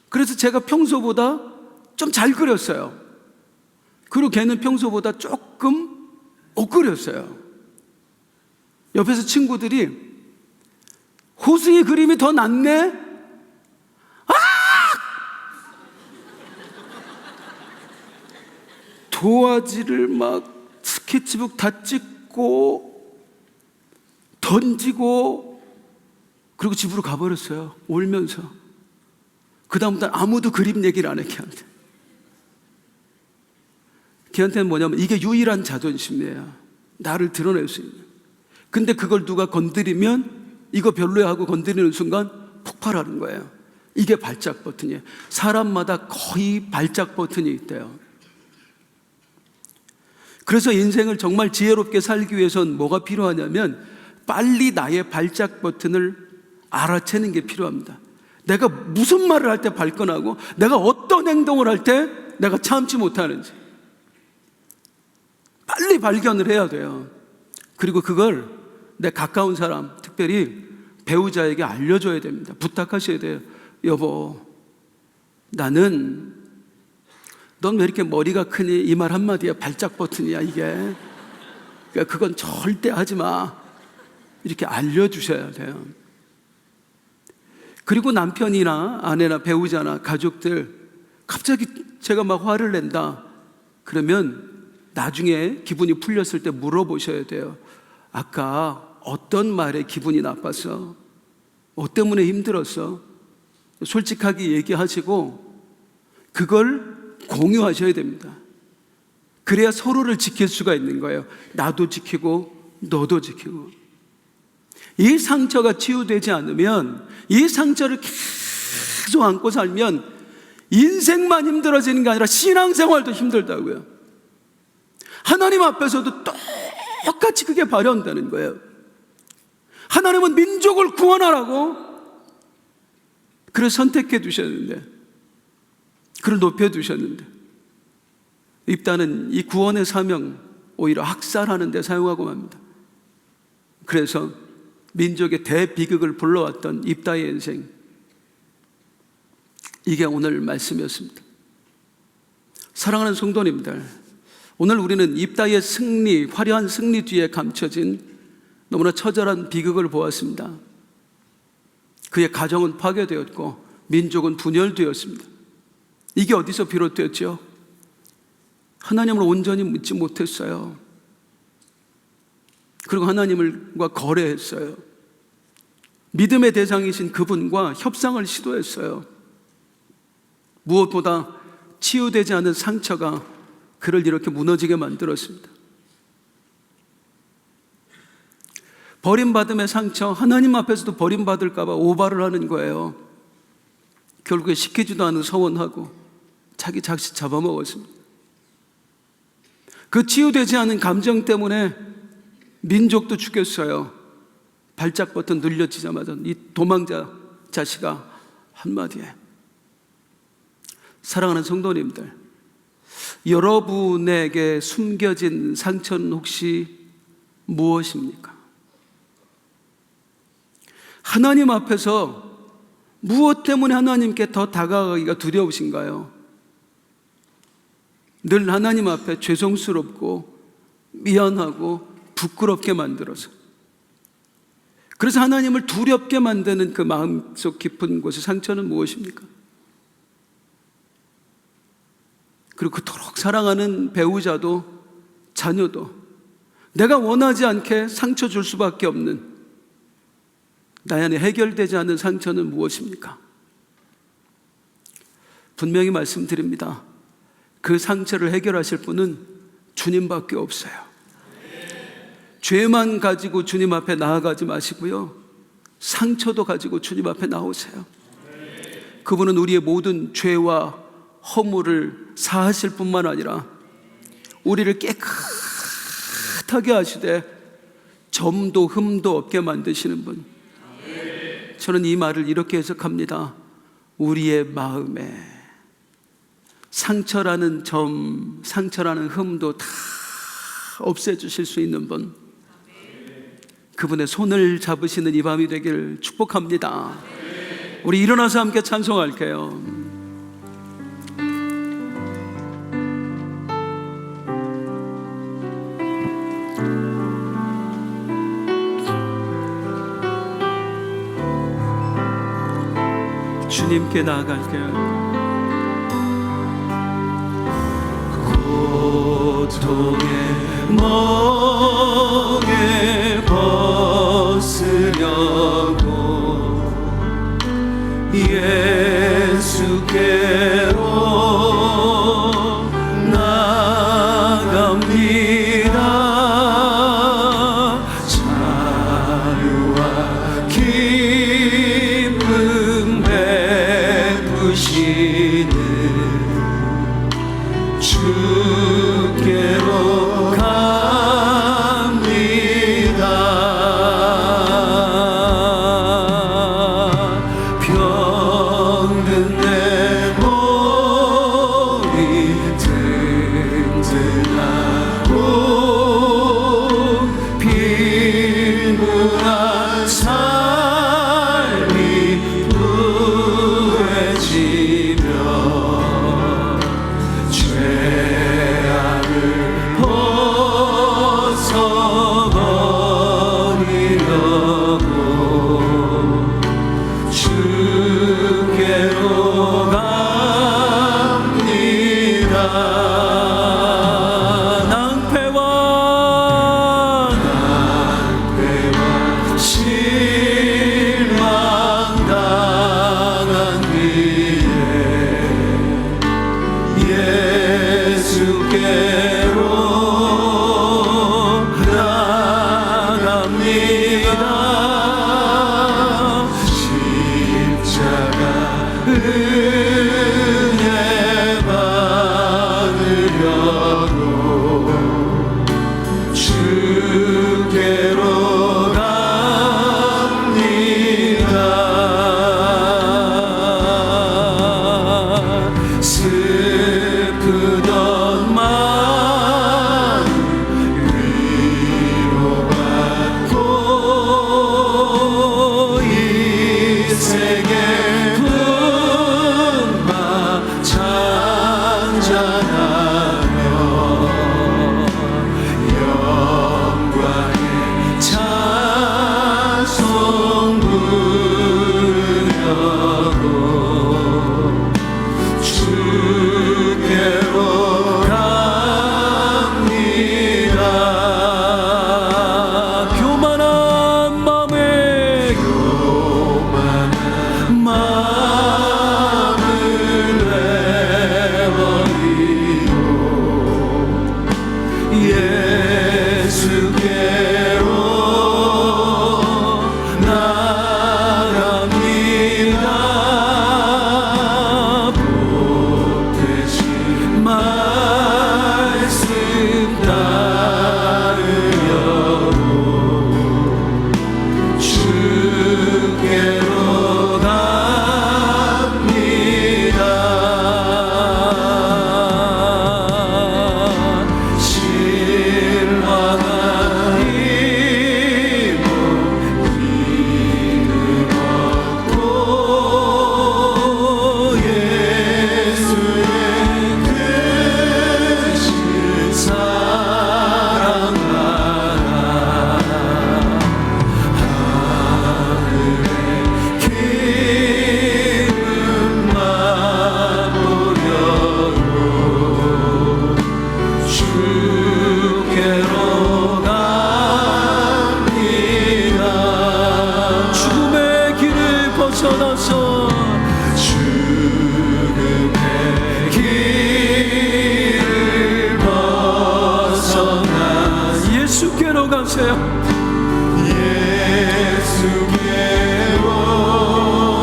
그래서 제가 평소보다 좀 잘 그렸어요. 그리고 걔는 평소보다 조금 못 그렸어요. 옆에서 친구들이 호승이 그림이 더 낫네? 아! 도화지를 막 스케치북 다 찍고 던지고 그리고 집으로 가버렸어요. 울면서. 그 다음부터 아무도 그림 얘기를 안 해, 걔한테. 걔한테는 뭐냐면 이게 유일한 자존심이에요. 나를 드러낼 수 있는. 근데 그걸 누가 건드리면 이거 별로야 하고 건드리는 순간 폭발하는 거예요. 이게 발작 버튼이에요. 사람마다 거의 발작 버튼이 있대요. 그래서 인생을 정말 지혜롭게 살기 위해서는 뭐가 필요하냐면 빨리 나의 발작 버튼을 알아채는 게 필요합니다. 내가 무슨 말을 할 때 발끈하고 내가 어떤 행동을 할 때 내가 참지 못하는지 빨리 발견을 해야 돼요. 그리고 그걸 내 가까운 사람, 특별히 배우자에게 알려줘야 됩니다. 부탁하셔야 돼요. 여보, 나는 넌 왜 이렇게 머리가 크니? 이 말 한마디에 발작 버튼이야 이게. 그러니까 그건 절대 하지 마. 이렇게 알려주셔야 돼요. 그리고 남편이나 아내나 배우자나 가족들 갑자기 제가 막 화를 낸다 그러면 나중에 기분이 풀렸을 때 물어보셔야 돼요. 아까 어떤 말에 기분이 나빴어? 뭐 때문에 힘들었어? 솔직하게 얘기하시고 그걸 공유하셔야 됩니다. 그래야 서로를 지킬 수가 있는 거예요. 나도 지키고 너도 지키고. 이 상처가 치유되지 않으면, 이 상처를 계속 안고 살면 인생만 힘들어지는 게 아니라 신앙생활도 힘들다고요. 하나님 앞에서도 똑같이 그게 발현되는 거예요. 하나님은 민족을 구원하라고 그를 선택해 두셨는데, 그를 높여 두셨는데, 입다는 이 구원의 사명 오히려 학살하는 데 사용하고 맙니다. 그래서 민족의 대비극을 불러왔던 입다의 인생, 이게 오늘 말씀이었습니다. 사랑하는 성도님들, 오늘 우리는 입다의 승리, 화려한 승리 뒤에 감춰진 너무나 처절한 비극을 보았습니다. 그의 가정은 파괴되었고 민족은 분열되었습니다. 이게 어디서 비롯되었죠? 하나님을 온전히 믿지 못했어요. 그리고 하나님과 거래했어요. 믿음의 대상이신 그분과 협상을 시도했어요. 무엇보다 치유되지 않은 상처가 그를 이렇게 무너지게 만들었습니다. 버림받음의 상처, 하나님 앞에서도 버림받을까 봐 오바를 하는 거예요. 결국에 시키지도 않은 서원하고 자기 자식 잡아먹었습니다. 그 치유되지 않은 감정 때문에 민족도 죽였어요. 발작 버튼 눌려지자마자 이 도망자 자식아 한마디에. 사랑하는 성도님들, 여러분에게 숨겨진 상처는 혹시 무엇입니까? 하나님 앞에서 무엇 때문에 하나님께 더 다가가기가 두려우신가요? 늘 하나님 앞에 죄송스럽고 미안하고 부끄럽게 만들어서, 그래서 하나님을 두렵게 만드는 그 마음속 깊은 곳의 상처는 무엇입니까? 그리고 그토록 사랑하는 배우자도 자녀도 내가 원하지 않게 상처 줄 수밖에 없는 나의 안에 해결되지 않는 상처는 무엇입니까? 분명히 말씀드립니다. 그 상처를 해결하실 분은 주님밖에 없어요. 죄만 가지고 주님 앞에 나아가지 마시고요, 상처도 가지고 주님 앞에 나오세요. 그분은 우리의 모든 죄와 허물을 사하실 뿐만 아니라 우리를 깨끗하게 하시되 점도 흠도 없게 만드시는 분. 저는 이 말을 이렇게 해석합니다. 우리의 마음에 상처라는 점, 상처라는 흠도 다 없애주실 수 있는 분, 그분의 손을 잡으시는 이 밤이 되기를 축복합니다. 우리 일어나서 함께 찬송할게요. 주님께 나아갈게요. 고통의 멍에 벗으려고 예수께로 나갑니다. 자유와 기쁨 베푸시는 주께로 갑니다. 병든 내 몸이 튼튼하고 빈곤한 삶이 부해지며 은혜 받으려고 주께로 갑니다. 슬프던 마음 가세요.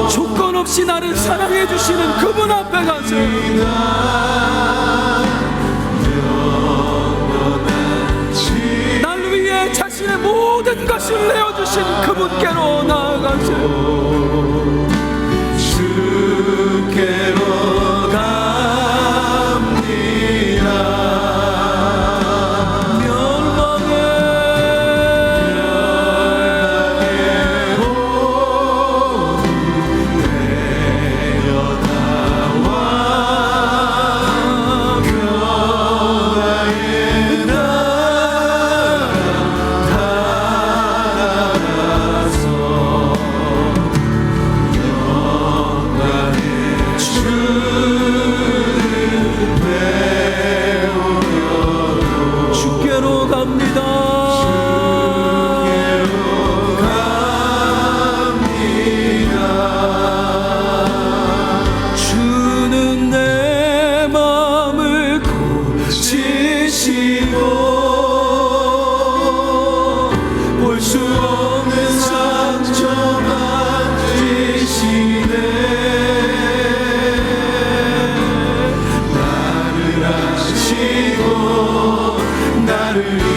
조건 없이 나를 사랑해 주시는 그분 앞에 가세요. 날 위해 자신의 모든 것을 내어주신 그분께로 나아가세요. 주께로 나를